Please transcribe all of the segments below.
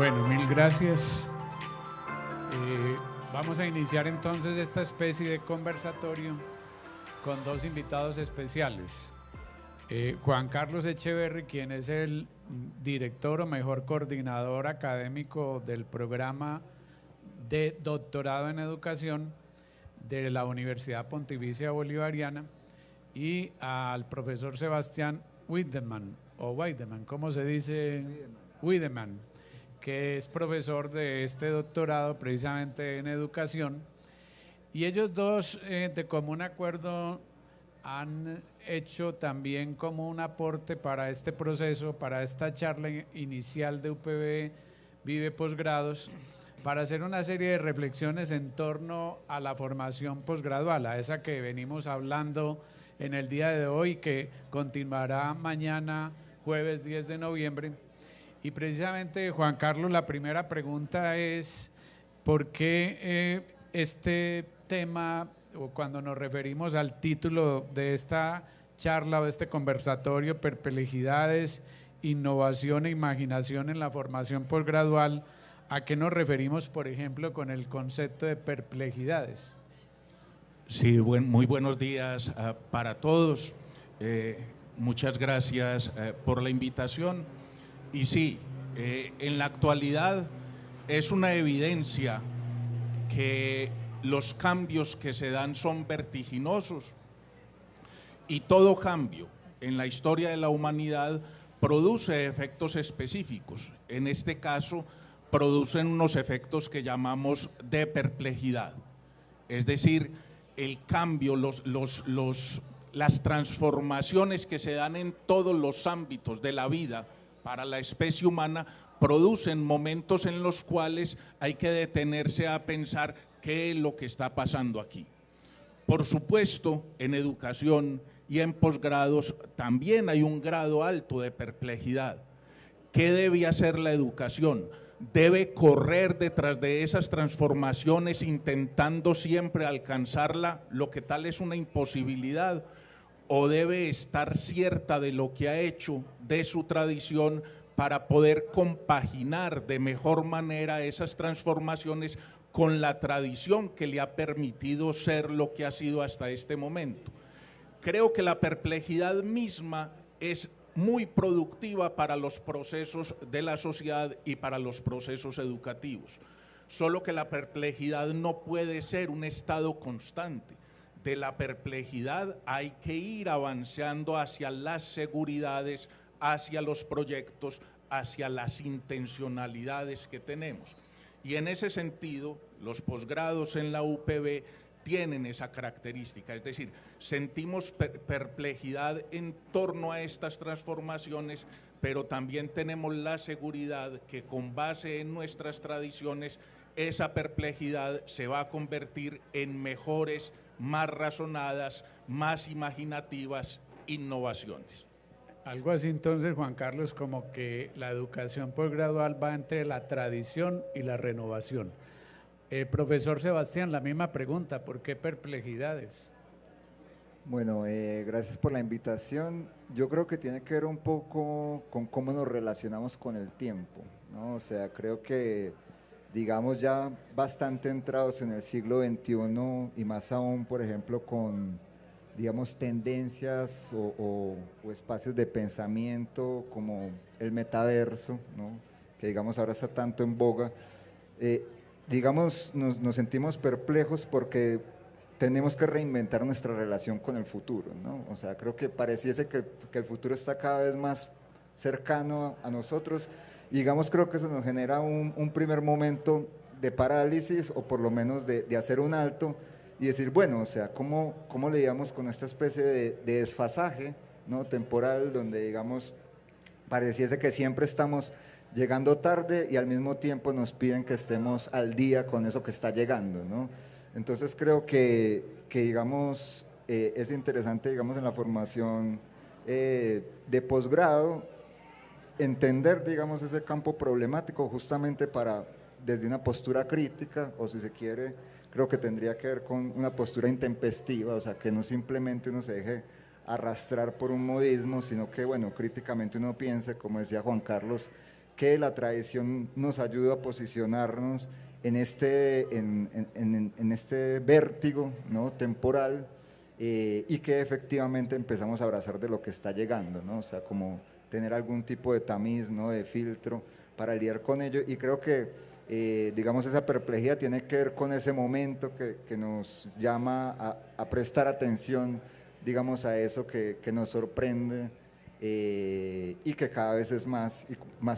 Bueno, mil gracias. Vamos a iniciar entonces esta especie de conversatorio con dos invitados especiales. Juan Carlos Echeverry, quien es el director o mejor coordinador académico del programa de doctorado en educación de la Universidad Pontificia Bolivariana, y al profesor Sebastián Wiedemann, ¿cómo se dice? Wiedemann, que es profesor de este doctorado precisamente en educación. Y ellos dos, de común acuerdo, han hecho también como un aporte para este proceso, para esta charla inicial de UPB Vive Posgrados, para hacer una serie de reflexiones en torno a la formación posgradual, a esa que venimos hablando en el día de hoy, que continuará mañana, jueves 10 de noviembre. Y precisamente, Juan Carlos, la primera pregunta es, ¿por qué este tema, o cuando nos referimos al título de esta charla o de este conversatorio, perplejidades, innovación e imaginación en la formación posgradual, ¿a qué nos referimos, por ejemplo, con el concepto de perplejidades? Sí, muy buenos días para todos. Muchas gracias por la invitación. Y sí, en la actualidad es una evidencia que los cambios que se dan son vertiginosos, y todo cambio en la historia de la humanidad produce efectos específicos. En este caso, producen unos efectos que llamamos de perplejidad. Es decir, el cambio, las transformaciones que se dan en todos los ámbitos de la vida para la especie humana producen momentos en los cuales hay que detenerse a pensar qué es lo que está pasando aquí. Por supuesto, en educación y en posgrados también hay un grado alto de perplejidad. ¿Qué debe hacer la educación? ¿Debe correr detrás de esas transformaciones intentando siempre alcanzarla, lo que tal es una imposibilidad? ¿O debe estar cierta de lo que ha hecho, de su tradición, para poder compaginar de mejor manera esas transformaciones con la tradición que le ha permitido ser lo que ha sido hasta este momento? Creo que la perplejidad misma es muy productiva para los procesos de la sociedad y para los procesos educativos. Solo que la perplejidad no puede ser un estado constante. De la perplejidad hay que ir avanzando hacia las seguridades, hacia los proyectos, hacia las intencionalidades que tenemos. Y en ese sentido, los posgrados en la UPB tienen esa característica, es decir, sentimos perplejidad en torno a estas transformaciones, pero también tenemos la seguridad que con base en nuestras tradiciones, esa perplejidad se va a convertir en mejores, más razonadas, más imaginativas innovaciones. Algo así entonces, Juan Carlos, como que la educación posgradual va entre la tradición y la renovación. Profesor Sebastián, la misma pregunta, ¿por qué perplejidades? Bueno, gracias por la invitación. Yo creo que tiene que ver un poco con cómo nos relacionamos con el tiempo, ¿no? O sea, creo que, digamos, ya bastante entrados en el siglo XXI y más aún, por ejemplo, con, digamos, tendencias o espacios de pensamiento como el metaverso, ¿no? Que, digamos, ahora está tanto en boga. Digamos, nos sentimos perplejos porque tenemos que reinventar nuestra relación con el futuro, ¿no? O sea, creo que pareciese que el futuro está cada vez más cercano a nosotros, y digamos, creo que eso nos genera un primer momento de parálisis, o por lo menos de hacer un alto y decir, bueno, o sea, ¿cómo lidiamos con esta especie de desfasaje, ¿no?, temporal, donde, digamos, pareciese que siempre estamos llegando tarde y al mismo tiempo nos piden que estemos al día con eso que está llegando, ¿no? Entonces creo que digamos, es interesante, digamos, en la formación de posgrado, entender, digamos, ese campo problemático justamente para, desde una postura crítica, o si se quiere, creo que tendría que ver con una postura intempestiva, o sea, que no simplemente uno se deje arrastrar por un modismo, sino que, bueno, críticamente uno piense, como decía Juan Carlos, que la tradición nos ayude a posicionarnos en este vértigo, ¿no?, temporal, y que efectivamente empezamos a abrazar de lo que está llegando, ¿no? O sea, como tener algún tipo de tamiz, ¿no?, de filtro para lidiar con ello, y creo que digamos esa perplejidad tiene que ver con ese momento que nos llama a prestar atención, digamos, a eso que nos sorprende, y que cada vez es más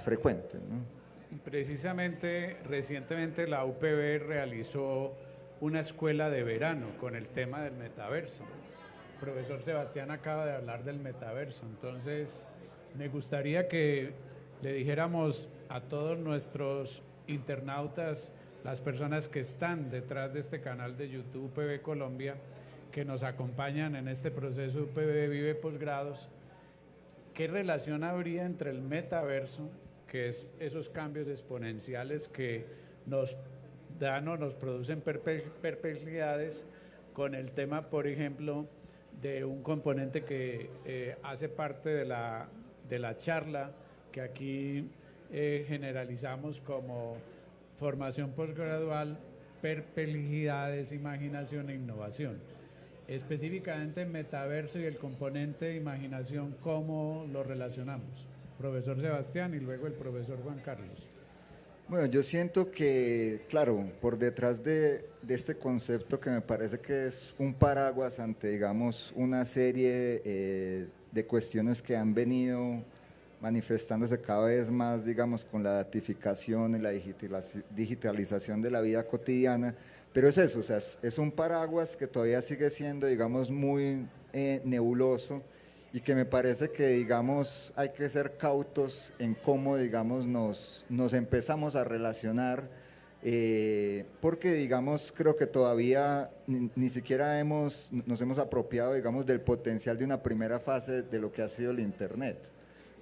frecuente, ¿no? Precisamente, recientemente la UPB realizó una escuela de verano con el tema del metaverso. El profesor Sebastián acaba de hablar del metaverso, entonces me gustaría que le dijéramos a todos nuestros internautas, las personas que están detrás de este canal de YouTube UPB Colombia, que nos acompañan en este proceso UPB Vive Posgrados, ¿qué relación habría entre el metaverso, que es esos cambios exponenciales que nos dan o nos producen perplejidades, con el tema, por ejemplo, de un componente que hace parte de la charla que aquí generalizamos como formación posgradual, perplejidades, imaginación e innovación? Específicamente metaverso y el componente imaginación, ¿cómo lo relacionamos? Profesor Sebastián y luego el profesor Juan Carlos. Bueno, yo siento que, claro, por detrás de este concepto, que me parece que es un paraguas ante, digamos, una serie de cuestiones que han venido manifestándose cada vez más, digamos, con la datificación y la digitalización de la vida cotidiana, pero es eso, o sea, es un paraguas que todavía sigue siendo, digamos, muy nebuloso, y que me parece que, digamos, hay que ser cautos en cómo, digamos, nos empezamos a relacionar, porque, digamos, creo que todavía ni siquiera nos hemos apropiado, digamos, del potencial de una primera fase de lo que ha sido el Internet,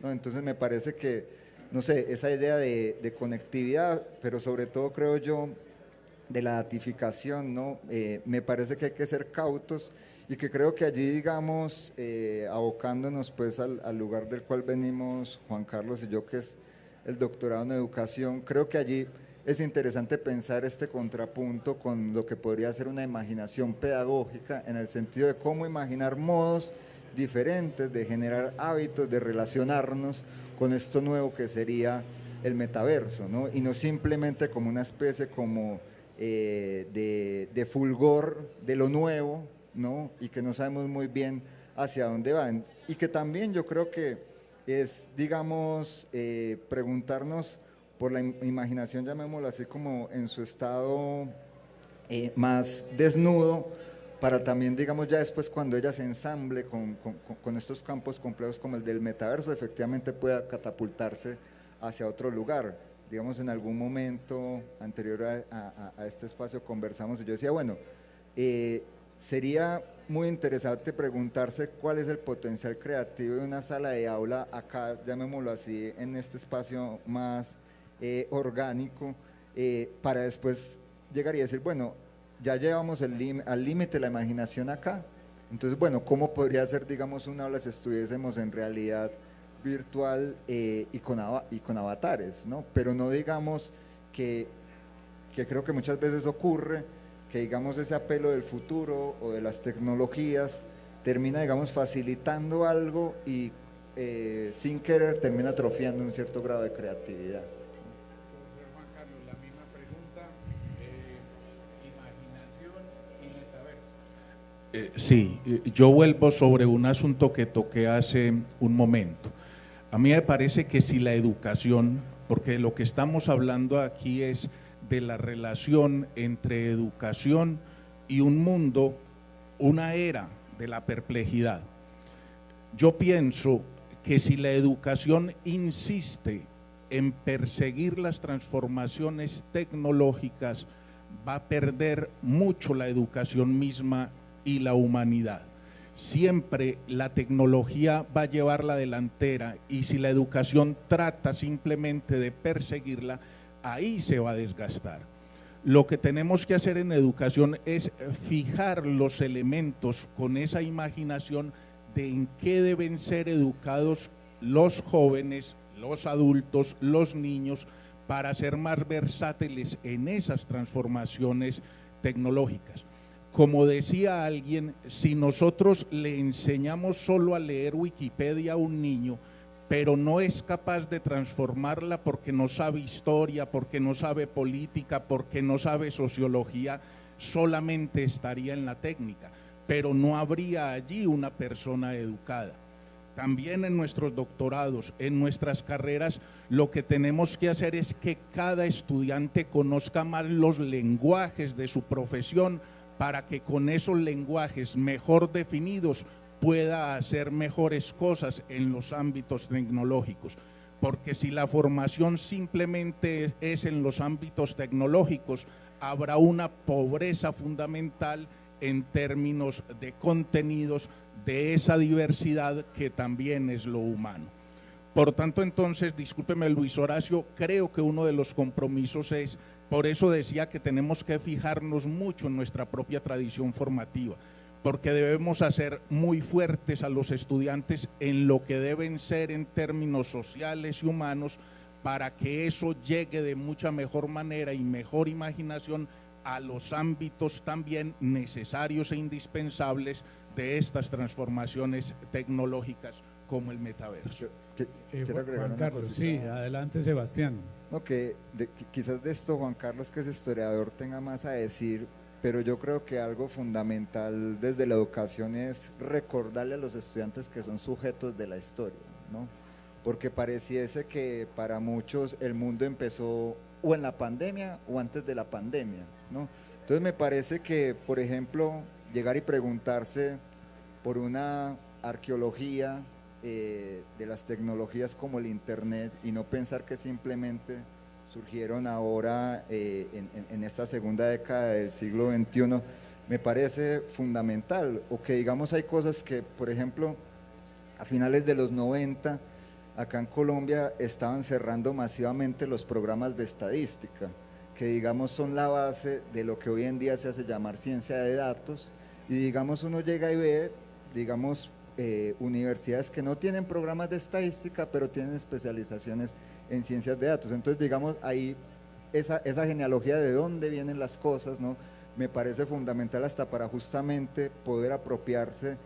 ¿no? Entonces me parece que, no sé, esa idea de conectividad, pero sobre todo creo yo, de la datificación, ¿no? Me parece que hay que ser cautos, y que creo que allí, digamos, abocándonos pues al lugar del cual venimos Juan Carlos y yo, que es el doctorado en educación, creo que allí es interesante pensar este contrapunto con lo que podría ser una imaginación pedagógica, en el sentido de cómo imaginar modos diferentes de generar hábitos, de relacionarnos con esto nuevo que sería el metaverso, ¿no? Y no simplemente como una especie como de fulgor de lo nuevo, ¿no? Y que no sabemos muy bien hacia dónde van, y que también yo creo que es, digamos, preguntarnos por la imaginación, llamémoslo así, como en su estado más desnudo, para también, digamos, ya después cuando ella se ensamble con estos campos complejos como el del metaverso, efectivamente pueda catapultarse hacia otro lugar. Digamos, en algún momento anterior a este espacio conversamos y yo decía, bueno, sería muy interesante preguntarse cuál es el potencial creativo de una sala de aula acá, llamémoslo así, en este espacio más orgánico, para después llegar y decir, bueno, ya llevamos al límite la imaginación acá, entonces, bueno, ¿cómo podría ser, digamos, un aula si estuviésemos en realidad virtual y con avatares, ¿no? Pero no digamos que creo que muchas veces ocurre, que digamos ese apelo del futuro o de las tecnologías termina, digamos, facilitando algo y sin querer termina atrofiando un cierto grado de creatividad. Profesor Juan Carlos, la misma pregunta, imaginación y metaverso. Sí, yo vuelvo sobre un asunto que toqué hace un momento. A mí me parece que si la educación, porque lo que estamos hablando aquí es de la relación entre educación y un mundo, una era de la perplejidad. Yo pienso que si la educación insiste en perseguir las transformaciones tecnológicas, va a perder mucho la educación misma y la humanidad. Siempre la tecnología va a llevar la delantera, y si la educación trata simplemente de perseguirla, ahí se va a desgastar. Lo que tenemos que hacer en educación es fijar los elementos con esa imaginación de en qué deben ser educados los jóvenes, los adultos, los niños, para ser más versátiles en esas transformaciones tecnológicas. Como decía alguien, si nosotros le enseñamos solo a leer Wikipedia a un niño, pero no es capaz de transformarla porque no sabe historia, porque no sabe política, porque no sabe sociología, solamente estaría en la técnica, pero no habría allí una persona educada. También en nuestros doctorados, en nuestras carreras, lo que tenemos que hacer es que cada estudiante conozca más los lenguajes de su profesión para que con esos lenguajes mejor definidos pueda hacer mejores cosas en los ámbitos tecnológicos. Porque si la formación simplemente es en los ámbitos tecnológicos, habrá una pobreza fundamental en términos de contenidos, de esa diversidad que también es lo humano. Por tanto, entonces, discúlpeme Luis Horacio, creo que uno de los compromisos es, por eso decía que tenemos que fijarnos mucho en nuestra propia tradición formativa, porque debemos hacer muy fuertes a los estudiantes en lo que deben ser en términos sociales y humanos, para que eso llegue de mucha mejor manera y mejor imaginación a los ámbitos también necesarios e indispensables de estas transformaciones tecnológicas como el metaverso. Quiero agregar Juan Carlos, sí, adelante Sebastián. No, quizás de esto Juan Carlos, que es historiador, tenga más a decir, pero yo creo que algo fundamental desde la educación es recordarle a los estudiantes que son sujetos de la historia, ¿no? Porque pareciese que para muchos el mundo empezó o en la pandemia o antes de la pandemia, ¿no? Entonces me parece que, por ejemplo, llegar y preguntarse por una arqueología de las tecnologías como el internet y no pensar que simplemente surgieron ahora en esta segunda década del siglo XXI, me parece fundamental. O que digamos hay cosas que, por ejemplo, a finales de los 90, acá en Colombia estaban cerrando masivamente los programas de estadística, que digamos son la base de lo que hoy en día se hace llamar ciencia de datos, y digamos uno llega y ve, digamos, universidades que no tienen programas de estadística, pero tienen especializaciones en ciencias de datos. Entonces, digamos, ahí esa genealogía de dónde vienen las cosas, ¿no? Me parece fundamental hasta para justamente poder apropiarse,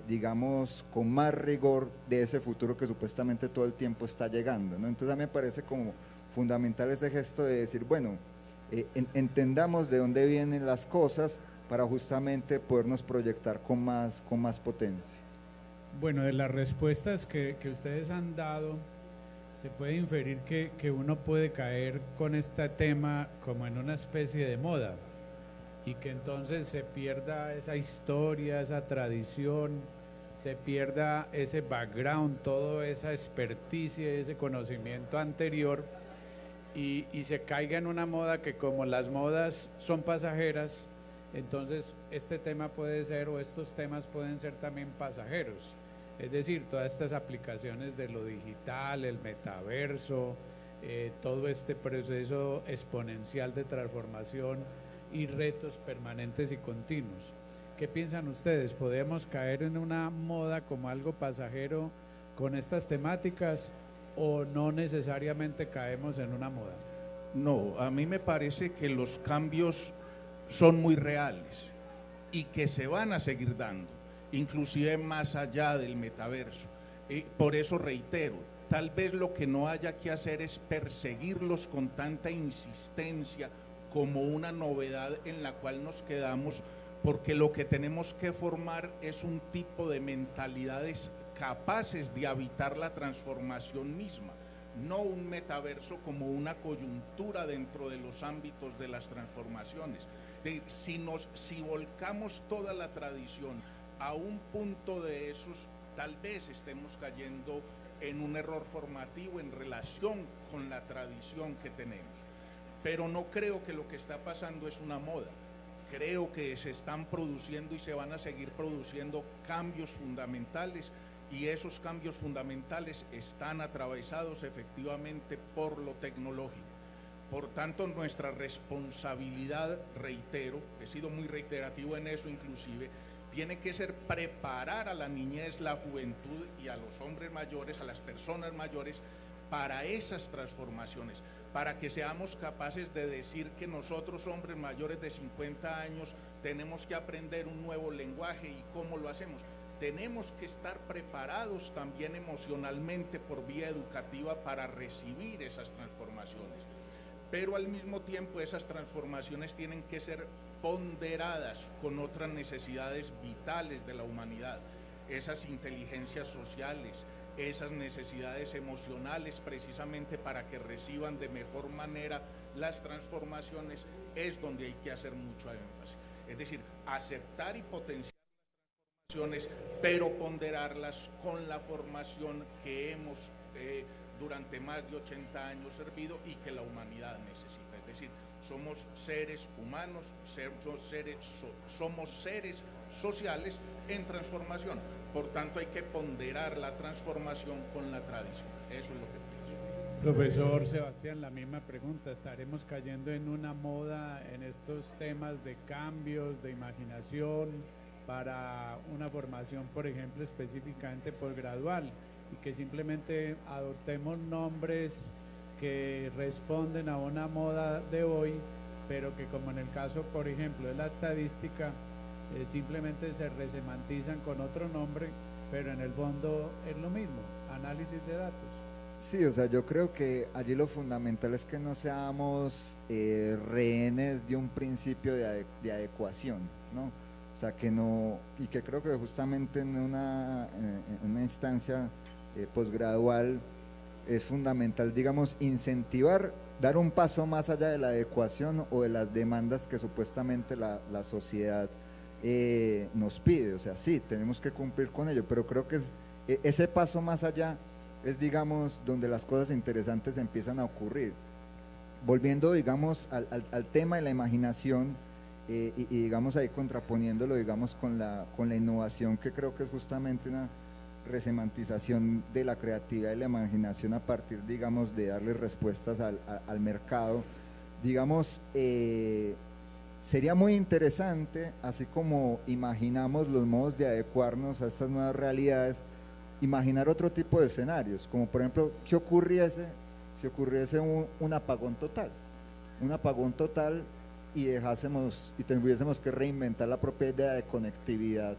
digamos, con más rigor de ese futuro que supuestamente todo el tiempo está llegando, ¿no? Entonces, a mí me parece como fundamental ese gesto de decir, bueno, entendamos de dónde vienen las cosas para justamente podernos proyectar con más potencia. Bueno, de las respuestas que ustedes han dado, se puede inferir que uno puede caer con este tema como en una especie de moda y que entonces se pierda esa historia, esa tradición, se pierda ese background, toda esa experticia, ese conocimiento anterior y se caiga en una moda que, como las modas son pasajeras, entonces este tema puede ser, o estos temas pueden ser también pasajeros. Es decir, todas estas aplicaciones de lo digital, el metaverso, todo este proceso exponencial de transformación y retos permanentes y continuos. ¿Qué piensan ustedes? ¿Podemos caer en una moda como algo pasajero con estas temáticas o no necesariamente caemos en una moda? No, a mí me parece que los cambios son muy reales y que se van a seguir dando, inclusive más allá del metaverso. Por eso reitero, tal vez lo que no haya que hacer es perseguirlos con tanta insistencia como una novedad en la cual nos quedamos, porque lo que tenemos que formar es un tipo de mentalidades capaces de habitar la transformación misma, no un metaverso como una coyuntura dentro de los ámbitos de las transformaciones. Si volcamos toda la tradición a un punto de esos, tal vez estemos cayendo en un error formativo en relación con la tradición que tenemos. Pero no creo que lo que está pasando es una moda. Creo que se están produciendo y se van a seguir produciendo cambios fundamentales, y esos cambios fundamentales están atravesados efectivamente por lo tecnológico. Por tanto, nuestra responsabilidad, reitero, he sido muy reiterativo en eso inclusive, tiene que ser preparar a la niñez, la juventud y a los hombres mayores, a las personas mayores, para esas transformaciones, para que seamos capaces de decir que nosotros, hombres mayores de 50 años, tenemos que aprender un nuevo lenguaje. ¿Y cómo lo hacemos? Tenemos que estar preparados también emocionalmente por vía educativa para recibir esas transformaciones. Pero al mismo tiempo esas transformaciones tienen que ser ponderadas con otras necesidades vitales de la humanidad, esas inteligencias sociales, esas necesidades emocionales, precisamente para que reciban de mejor manera las transformaciones, es donde hay que hacer mucho énfasis. Es decir, aceptar y potenciar las transformaciones, pero ponderarlas con la formación que hemos durante más de 80 años servido y que la humanidad necesita. Es decir, somos seres humanos, somos seres sociales en transformación. Por tanto, hay que ponderar la transformación con la tradición. Eso es lo que pienso. Profesor Sebastián, la misma pregunta. ¿Estaremos cayendo en una moda en estos temas de cambios, de imaginación, para una formación, por ejemplo, específicamente posgradual, y que simplemente adoptemos nombres que responden a una moda de hoy, pero que, como en el caso, por ejemplo, de la estadística, simplemente se resemantizan con otro nombre, pero en el fondo es lo mismo, análisis de datos? Sí, o sea, yo creo que allí lo fundamental es que no seamos rehenes de un principio de adecuación, ¿no? O sea, que no, y que creo que justamente en una instancia posgradual es fundamental, digamos, incentivar, dar un paso más allá de la adecuación o de las demandas que supuestamente la sociedad nos pide. O sea, sí, tenemos que cumplir con ello, pero creo que ese paso más allá es, digamos, donde las cosas interesantes empiezan a ocurrir. Volviendo, digamos, al tema de la imaginación, y digamos ahí contraponiéndolo, digamos, con la innovación, que creo que es justamente una resemantización de la creatividad y la imaginación a partir, digamos, de darle respuestas al mercado. Digamos, sería muy interesante, así como imaginamos los modos de adecuarnos a estas nuevas realidades, imaginar otro tipo de escenarios, como por ejemplo, ¿qué ocurriese si ocurriese un apagón total? Un apagón total y tuviésemos que reinventar la propia idea de conectividad.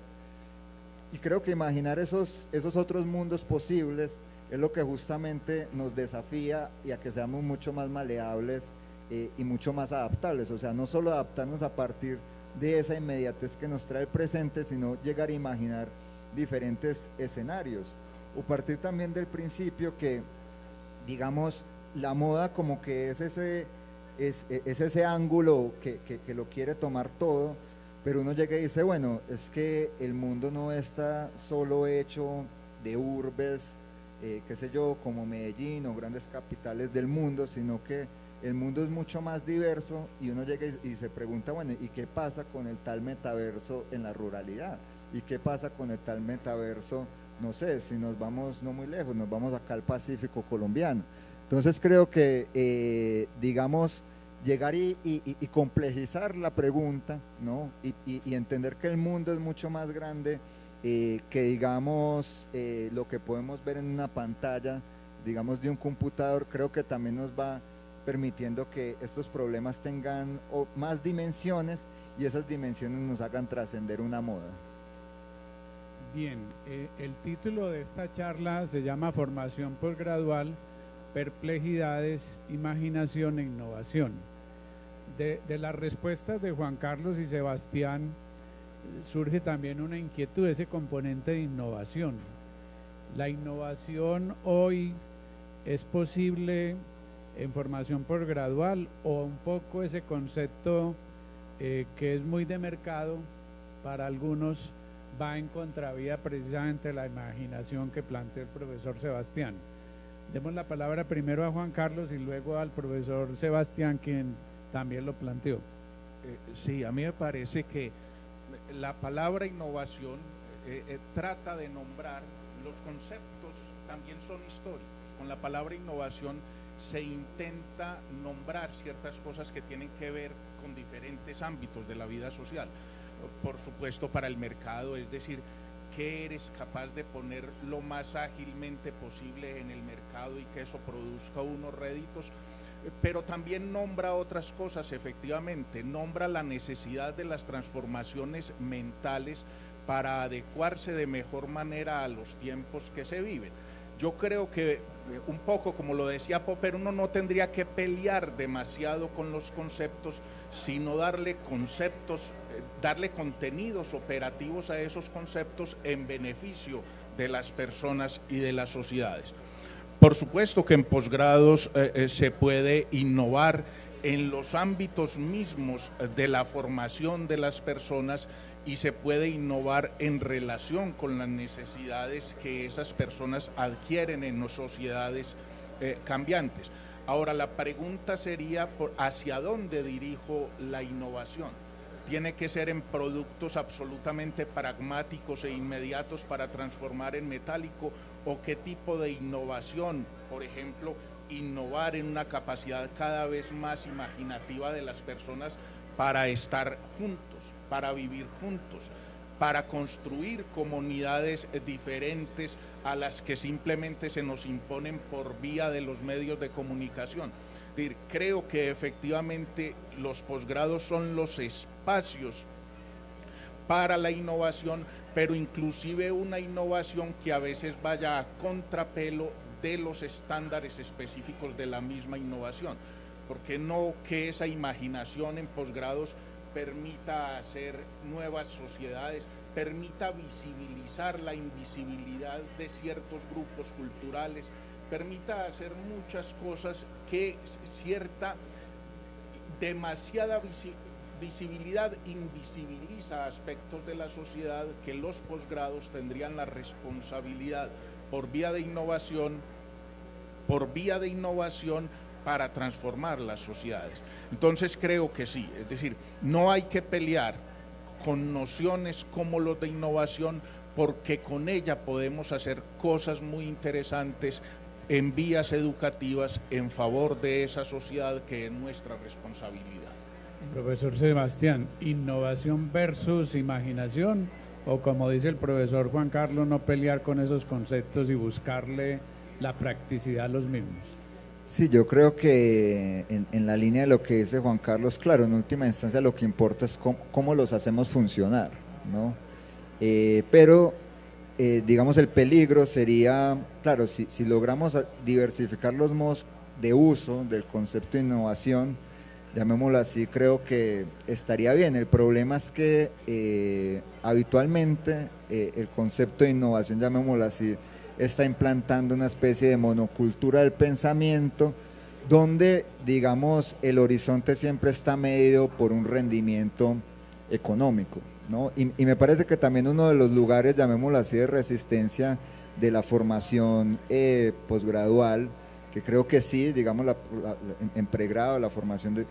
Y creo que imaginar esos otros mundos posibles es lo que justamente nos desafía y a que seamos mucho más maleables y mucho más adaptables. O sea, no solo adaptarnos a partir de esa inmediatez que nos trae el presente, sino llegar a imaginar diferentes escenarios. O partir también del principio que, digamos, la moda como que es ese ángulo que lo quiere tomar todo, pero uno llega y dice, bueno, es que el mundo no está solo hecho de urbes, qué sé yo, como Medellín o grandes capitales del mundo, sino que el mundo es mucho más diverso, y uno llega y se pregunta, bueno, ¿y qué pasa con el tal metaverso en la ruralidad? ¿Y qué pasa con el tal metaverso, no sé, si nos vamos no muy lejos, nos vamos acá al Pacífico colombiano? Entonces creo que, digamos, llegar y complejizar la pregunta, ¿no? Y entender que el mundo es mucho más grande que, digamos, lo que podemos ver en una pantalla, digamos, de un computador. Creo que también nos va permitiendo que estos problemas tengan más dimensiones, y esas dimensiones nos hagan trascender una moda. Bien, el título de esta charla se llama Formación Posgradual, Perplejidades, Imaginación e Innovación. De las respuestas de Juan Carlos y Sebastián surge también una inquietud, ese componente de innovación. La innovación hoy es posible en formación posgradual, o un poco ese concepto que es muy de mercado para algunos va en contravía precisamente de la imaginación que planteó el profesor Sebastián. Demos la palabra primero a Juan Carlos y luego al profesor Sebastián, quien también lo planteó. Sí, a mí me parece que la palabra innovación trata de nombrar los conceptos, también son históricos. Con la palabra innovación se intenta nombrar ciertas cosas que tienen que ver con diferentes ámbitos de la vida social. Por supuesto, para el mercado, es decir, qué eres capaz de poner lo más ágilmente posible en el mercado y que eso produzca unos réditos, pero también nombra otras cosas, efectivamente, nombra la necesidad de las transformaciones mentales para adecuarse de mejor manera a los tiempos que se viven. Yo creo que un poco, como lo decía Popper, uno no tendría que pelear demasiado con los conceptos, sino darle conceptos, darle contenidos operativos a esos conceptos en beneficio de las personas y de las sociedades. Por supuesto que en posgrados se puede innovar en los ámbitos mismos de la formación de las personas y se puede innovar en relación con las necesidades que esas personas adquieren en las sociedades cambiantes. Ahora, la pregunta sería ¿hacia dónde dirijo la innovación? ¿Tiene que ser en productos absolutamente pragmáticos e inmediatos para transformar en metálico? ¿O qué tipo de innovación, por ejemplo, innovar en una capacidad cada vez más imaginativa de las personas para estar juntos, para vivir juntos, para construir comunidades diferentes a las que simplemente se nos imponen por vía de los medios de comunicación? Es decir, creo que efectivamente los posgrados son los espacios para la innovación, pero inclusive una innovación que a veces vaya a contrapelo de los estándares específicos de la misma innovación. ¿Por qué no que esa imaginación en posgrados permita hacer nuevas sociedades, permita visibilizar la invisibilidad de ciertos grupos culturales, permita hacer muchas cosas que demasiada visibilidad invisibiliza aspectos de la sociedad que los posgrados tendrían la responsabilidad por vía de innovación para transformar las sociedades. Entonces creo que sí, es decir, no hay que pelear con nociones como los de innovación, porque con ella podemos hacer cosas muy interesantes en vías educativas en favor de esa sociedad que es nuestra responsabilidad. Profesor Sebastián, ¿innovación versus imaginación? O como dice el profesor Juan Carlos, no pelear con esos conceptos y buscarle la practicidad a los mismos. Sí, yo creo que en la línea de lo que dice Juan Carlos, claro, en última instancia lo que importa es cómo los hacemos funcionar, ¿no? Pero digamos, el peligro sería, claro, si logramos diversificar los modos de uso del concepto de innovación, llamémoslo así, creo que estaría bien. El problema es que habitualmente el concepto de innovación, llamémoslo así, está implantando una especie de monocultura del pensamiento, donde, digamos, el horizonte siempre está medido por un rendimiento económico, ¿no? Y me parece que también uno de los lugares, llamémoslo así, de resistencia de la formación posgradual, que creo que sí, digamos, en pregrado, la formación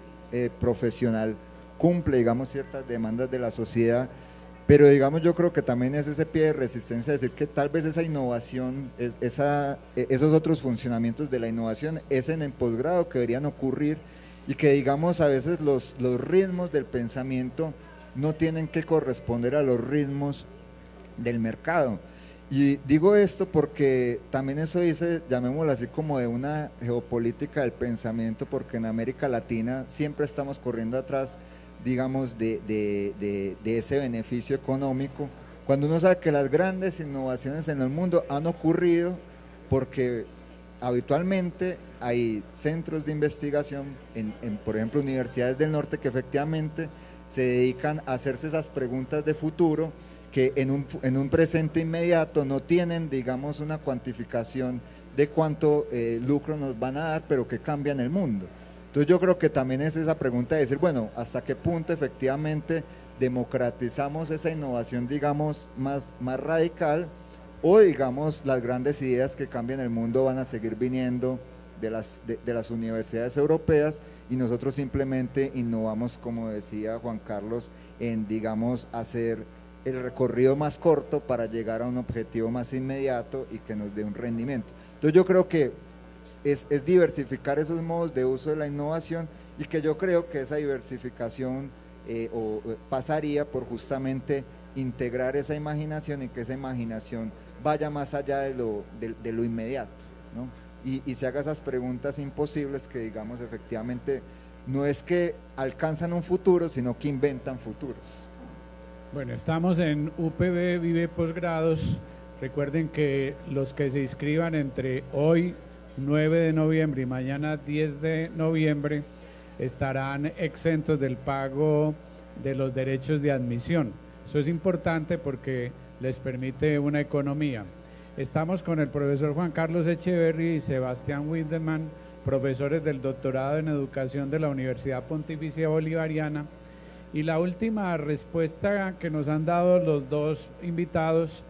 profesional cumple, digamos, ciertas demandas de la sociedad, pero digamos, yo creo que también es ese pie de resistencia, decir que tal vez esa innovación, esos otros funcionamientos de la innovación es en el posgrado que deberían ocurrir, y que, digamos, a veces los ritmos del pensamiento no tienen que corresponder a los ritmos del mercado. Y digo esto porque también eso dice, llamémoslo así, como de una geopolítica del pensamiento, porque en América Latina siempre estamos corriendo atrás, digamos, de ese beneficio económico, cuando uno sabe que las grandes innovaciones en el mundo han ocurrido porque habitualmente hay centros de investigación, por ejemplo, universidades del norte, que efectivamente se dedican a hacerse esas preguntas de futuro, que en un presente inmediato no tienen, digamos, una cuantificación de cuánto lucro nos van a dar, pero que cambian el mundo. Entonces yo creo que también es esa pregunta de decir, bueno, ¿hasta qué punto efectivamente democratizamos esa innovación, digamos, más radical, o, digamos, las grandes ideas que cambian el mundo van a seguir viniendo de las universidades europeas, y nosotros simplemente innovamos, como decía Juan Carlos, en, digamos, hacer el recorrido más corto para llegar a un objetivo más inmediato y que nos dé un rendimiento? Entonces yo creo que es diversificar esos modos de uso de la innovación, y que yo creo que esa diversificación pasaría por justamente integrar esa imaginación y que esa imaginación vaya más allá de lo inmediato, ¿no? Y se haga esas preguntas imposibles que, digamos, efectivamente no es que alcanzan un futuro, sino que inventan futuros. Bueno, estamos en UPB Vive Posgrados. Recuerden que los que se inscriban entre hoy 9 de noviembre y mañana 10 de noviembre estarán exentos del pago de los derechos de admisión. Eso es importante porque les permite una economía. Estamos con el profesor Juan Carlos Echeverry y Sebastián Windeman, profesores del doctorado en educación de la Universidad Pontificia Bolivariana. Y la última respuesta que nos han dado los dos invitados,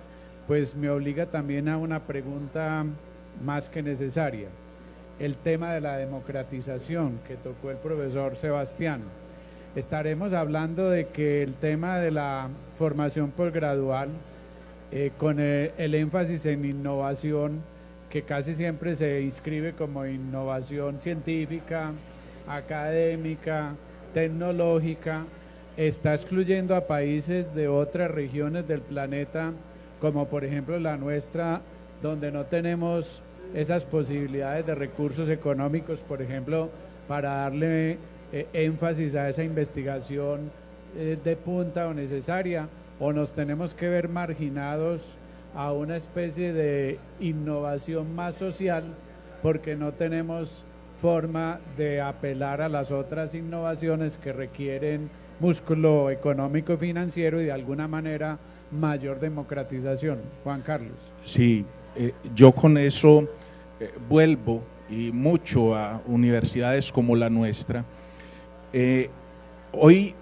pues me obliga también a una pregunta más que necesaria. El tema de la democratización que tocó el profesor Sebastián. Estaremos hablando de que el tema de la formación posgradual, con el énfasis en innovación, que casi siempre se inscribe como innovación científica, académica, tecnológica, está excluyendo a países de otras regiones del planeta, como por ejemplo la nuestra, donde no tenemos esas posibilidades de recursos económicos, por ejemplo, para darle énfasis a esa investigación de punta o necesaria, o nos tenemos que ver marginados a una especie de innovación más social porque no tenemos forma de apelar a las otras innovaciones que requieren músculo económico y financiero y de alguna manera mayor democratización. Juan Carlos. Sí, yo con eso vuelvo y mucho a universidades como la nuestra. Hoy,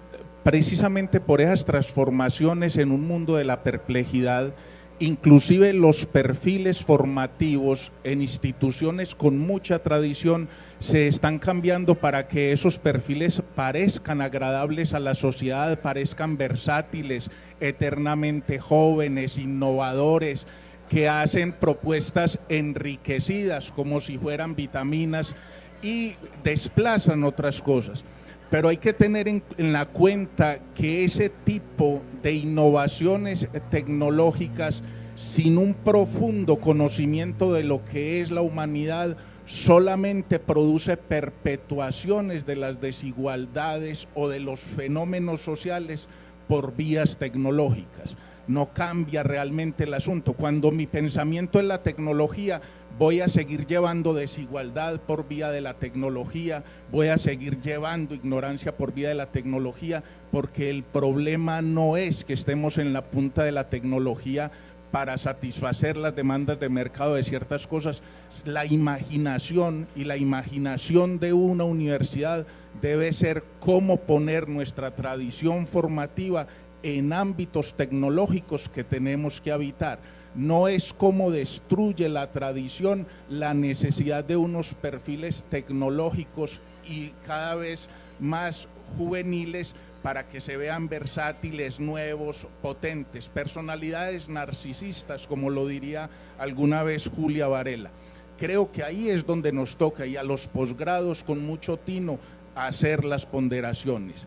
precisamente por esas transformaciones en un mundo de la perplejidad, inclusive los perfiles formativos en instituciones con mucha tradición se están cambiando para que esos perfiles parezcan agradables a la sociedad, parezcan versátiles, eternamente jóvenes, innovadores, que hacen propuestas enriquecidas como si fueran vitaminas y desplazan otras cosas. Pero hay que tener en la cuenta que ese tipo de innovaciones tecnológicas sin un profundo conocimiento de lo que es la humanidad solamente produce perpetuaciones de las desigualdades o de los fenómenos sociales por vías tecnológicas. No cambia realmente el asunto. Cuando mi pensamiento es la tecnología, voy a seguir llevando desigualdad por vía de la tecnología, voy a seguir llevando ignorancia por vía de la tecnología, porque el problema no es que estemos en la punta de la tecnología para satisfacer las demandas de mercado de ciertas cosas. La imaginación y la imaginación de una universidad debe ser cómo poner nuestra tradición formativa en ámbitos tecnológicos que tenemos que habitar. No es cómo destruye la tradición la necesidad de unos perfiles tecnológicos y cada vez más juveniles para que se vean versátiles, nuevos, potentes, personalidades narcisistas, como lo diría alguna vez Julia Varela. Creo que ahí es donde nos toca, y a los posgrados con mucho tino, hacer las ponderaciones.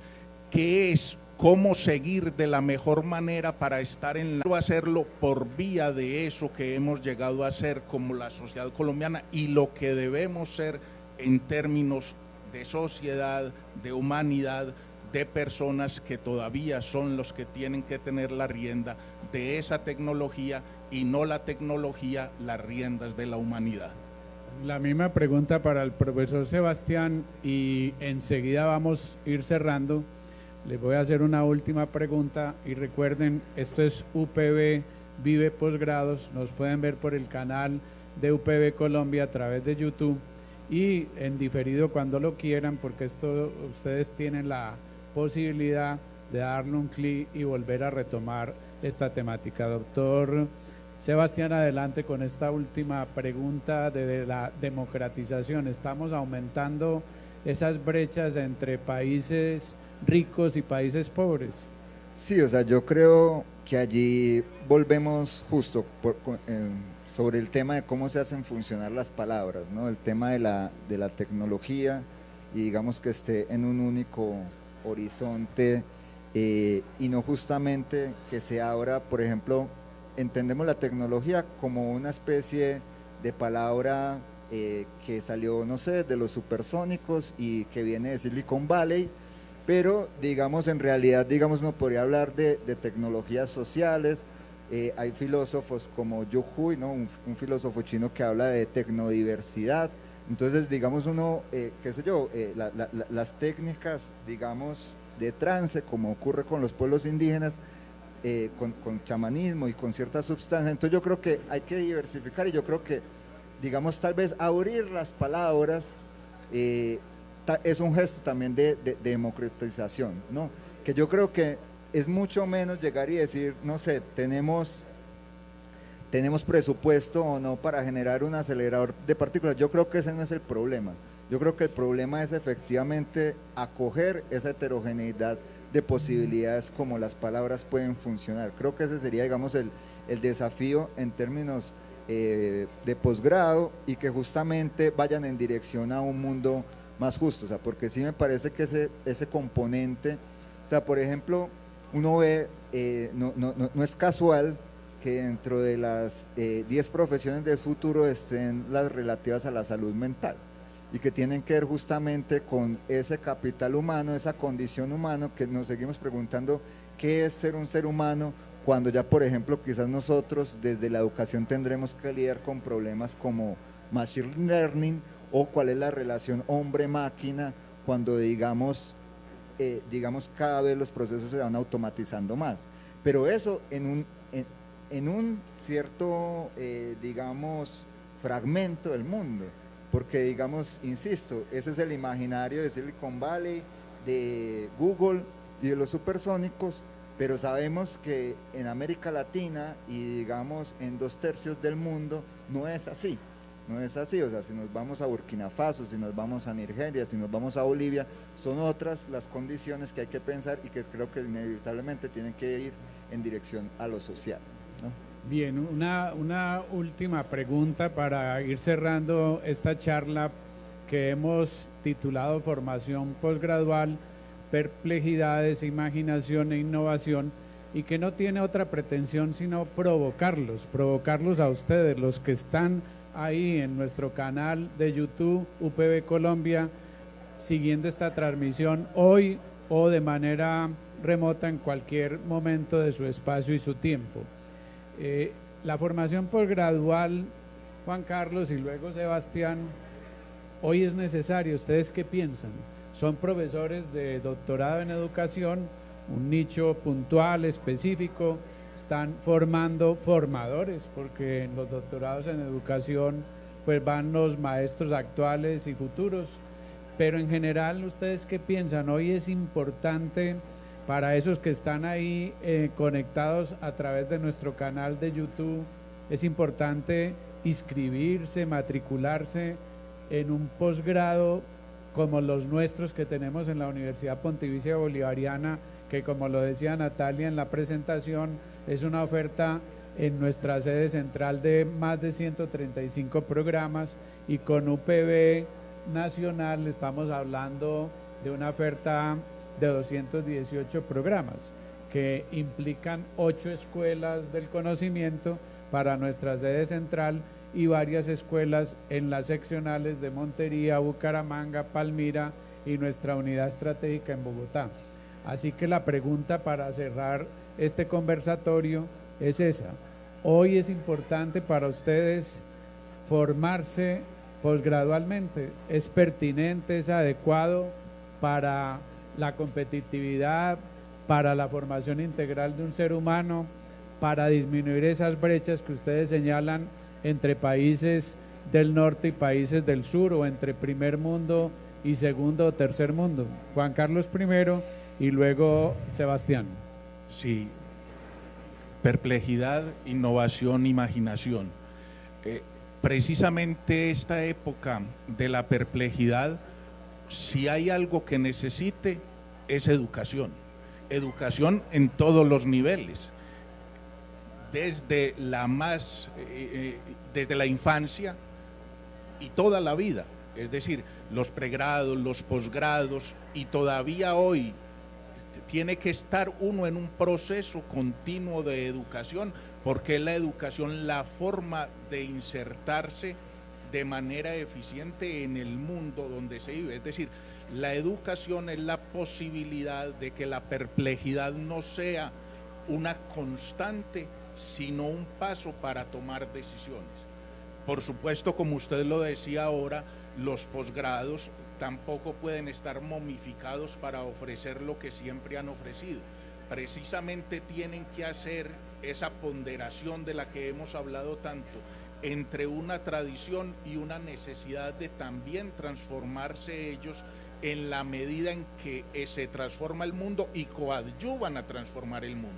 ¿Qué es? ¿Cómo seguir de la mejor manera para estar en la... hacerlo por vía de eso que hemos llegado a ser como la sociedad colombiana y lo que debemos ser en términos de sociedad, de humanidad, de personas que todavía son los que tienen que tener la rienda de esa tecnología y no la tecnología las riendas de la humanidad? La misma pregunta para el profesor Sebastián y enseguida vamos a ir cerrando. Les voy a hacer una última pregunta y recuerden, esto es UPB Vive Posgrados, nos pueden ver por el canal de UPB Colombia a través de YouTube y en diferido cuando lo quieran, porque esto ustedes tienen la posibilidad de darle un clic y volver a retomar esta temática. Doctor Sebastián, adelante con esta última pregunta de la democratización. ¿Estamos aumentando esas brechas entre países ricos y países pobres? Sí, o sea, yo creo que allí volvemos justo sobre el tema de cómo se hacen funcionar las palabras, ¿no? El tema de la tecnología y digamos que esté en un único horizonte y no justamente que sea ahora, por ejemplo, entendemos la tecnología como una especie de palabra que salió, no sé, de los supersónicos y que viene de Silicon Valley, pero digamos en realidad, digamos, uno podría hablar de tecnologías sociales. Hay filósofos como Yu Hui, ¿no? un filósofo chino que habla de tecnodiversidad. Entonces, digamos uno, qué sé yo, las técnicas, digamos, de trance, como ocurre con los pueblos indígenas, con chamanismo y con ciertas sustancias. Entonces yo creo que hay que diversificar y yo creo que, digamos, tal vez abrir las palabras es un gesto también de democratización, ¿no? Que yo creo que es mucho menos llegar y decir, no sé, tenemos presupuesto o no para generar un acelerador de partículas. Yo creo que ese no es el problema. Yo creo que el problema es efectivamente acoger esa heterogeneidad de posibilidades como las palabras pueden funcionar. Creo que ese sería, digamos, el desafío en términos de posgrado y que justamente vayan en dirección a un mundo más justo, o sea, porque sí me parece que ese componente, o sea, por ejemplo, uno ve, no es casual que dentro de las 10 profesiones del futuro estén las relativas a la salud mental y que tienen que ver justamente con ese capital humano, esa condición humana, que nos seguimos preguntando qué es ser un ser humano, cuando ya, por ejemplo, quizás nosotros desde la educación tendremos que lidiar con problemas como machine learning o cuál es la relación hombre-máquina cuando digamos cada vez los procesos se van automatizando más. Pero eso en un cierto, digamos, fragmento del mundo, porque digamos, insisto, ese es el imaginario de Silicon Valley, de Google y de los supersónicos, pero sabemos que en América Latina y digamos en 2/3 del mundo no es así. No es así, o sea, si nos vamos a Burkina Faso, si nos vamos a Nigeria, si nos vamos a Bolivia, son otras las condiciones que hay que pensar y que creo que inevitablemente tienen que ir en dirección a lo social, ¿no? Bien, una última pregunta para ir cerrando esta charla que hemos titulado Formación Postgradual, Perplejidades, Imaginación e Innovación, y que no tiene otra pretensión sino provocarlos a ustedes, los que están ahí en nuestro canal de YouTube UPB Colombia, siguiendo esta transmisión hoy o de manera remota en cualquier momento de su espacio y su tiempo. La formación postgradual, Juan Carlos y luego Sebastián, hoy es necesario. ¿Ustedes qué piensan? Son profesores de doctorado en educación, un nicho puntual, específico, están formando formadores, porque en los doctorados en educación pues van los maestros actuales y futuros, pero en general, ¿ustedes qué piensan? Hoy es importante para esos que están ahí conectados a través de nuestro canal de YouTube, es importante inscribirse, matricularse en un posgrado como los nuestros que tenemos en la Universidad Pontificia Bolivariana, que como lo decía Natalia en la presentación, es una oferta en nuestra sede central de más de 135 programas, y con UPB Nacional estamos hablando de una oferta de 218 programas que implican 8 escuelas del conocimiento para nuestra sede central y varias escuelas en las seccionales de Montería, Bucaramanga, Palmira y nuestra unidad estratégica en Bogotá. Así que la pregunta para cerrar este conversatorio es esa. Hoy es importante para ustedes formarse posgradualmente. ¿Es pertinente, es adecuado para la competitividad, para la formación integral de un ser humano, para disminuir esas brechas que ustedes señalan entre países del norte y países del sur, o entre primer mundo y segundo o tercer mundo? Juan Carlos primero y luego Sebastián. Sí, perplejidad, innovación, imaginación. Precisamente esta época de la perplejidad, si hay algo que necesite, es educación. Educación en todos los niveles, desde la infancia y toda la vida, es decir, los pregrados, los posgrados, y todavía hoy tiene que estar uno en un proceso continuo de educación, porque es la educación la forma de insertarse de manera eficiente en el mundo donde se vive. Es decir, la educación es la posibilidad de que la perplejidad no sea una constante, sino un paso para tomar decisiones. Por supuesto, como usted lo decía ahora, los posgrados tampoco pueden estar momificados para ofrecer lo que siempre han ofrecido. Precisamente tienen que hacer esa ponderación de la que hemos hablado tanto, entre una tradición y una necesidad de también transformarse ellos en la medida en que se transforma el mundo y coadyuvan a transformar el mundo.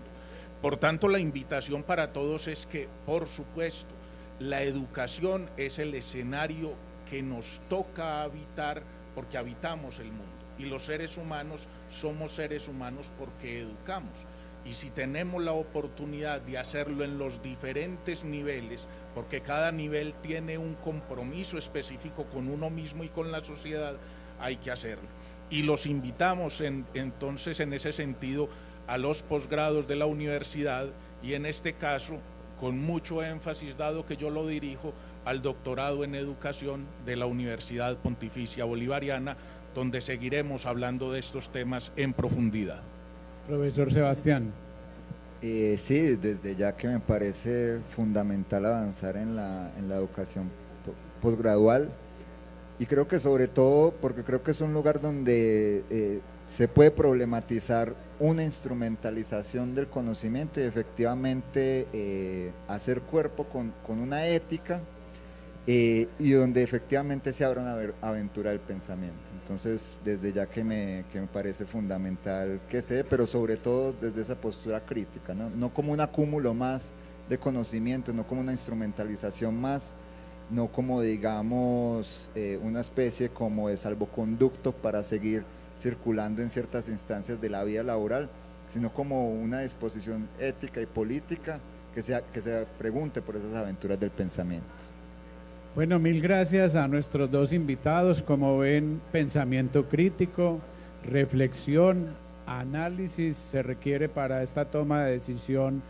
Por tanto, la invitación para todos es que, por supuesto, la educación es el escenario que nos toca habitar porque habitamos el mundo, y los seres humanos somos seres humanos porque educamos. Y si tenemos la oportunidad de hacerlo en los diferentes niveles, porque cada nivel tiene un compromiso específico con uno mismo y con la sociedad, hay que hacerlo. Y los invitamos entonces en ese sentido a los posgrados de la universidad, y en este caso, con mucho énfasis, dado que yo lo dirijo, al doctorado en educación de la Universidad Pontificia Bolivariana, donde seguiremos hablando de estos temas en profundidad. Profesor Sebastián. Sí, desde ya que me parece fundamental avanzar en la educación posgradual, y creo que sobre todo porque creo que es un lugar donde se puede problematizar una instrumentalización del conocimiento y efectivamente hacer cuerpo con una ética, y donde efectivamente se abra una aventura del pensamiento. Entonces, desde ya que me parece fundamental que se dé, pero sobre todo desde esa postura crítica, no como un acúmulo más de conocimiento, no como una instrumentalización más, no como, digamos, una especie como de salvoconducto para seguir circulando en ciertas instancias de la vida laboral, sino como una disposición ética y política que se pregunte por esas aventuras del pensamiento. Bueno, mil gracias a nuestros dos invitados. Como ven, pensamiento crítico, reflexión, análisis se requiere para esta toma de decisión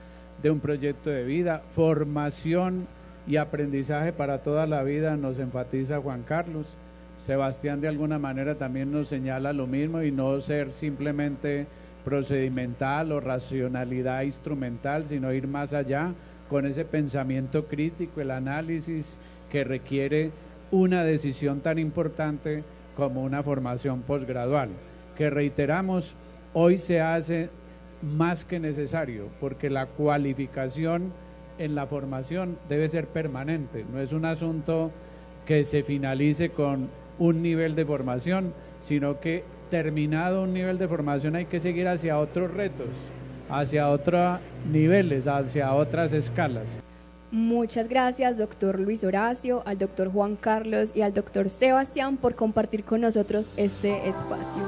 de un proyecto de vida, formación y aprendizaje para toda la vida, nos enfatiza Juan Carlos. Sebastián de alguna manera también nos señala lo mismo, y no ser simplemente procedimental o racionalidad instrumental, sino ir más allá con ese pensamiento crítico, el análisis que requiere una decisión tan importante como una formación posgradual, que reiteramos, hoy se hace más que necesario, porque la cualificación en la formación debe ser permanente, no es un asunto que se finalice con un nivel de formación, sino que terminado un nivel de formación hay que seguir hacia otros retos, hacia otros niveles, hacia otras escalas. Muchas gracias, doctor Luis Horacio, al doctor Juan Carlos y al doctor Sebastián por compartir con nosotros este espacio.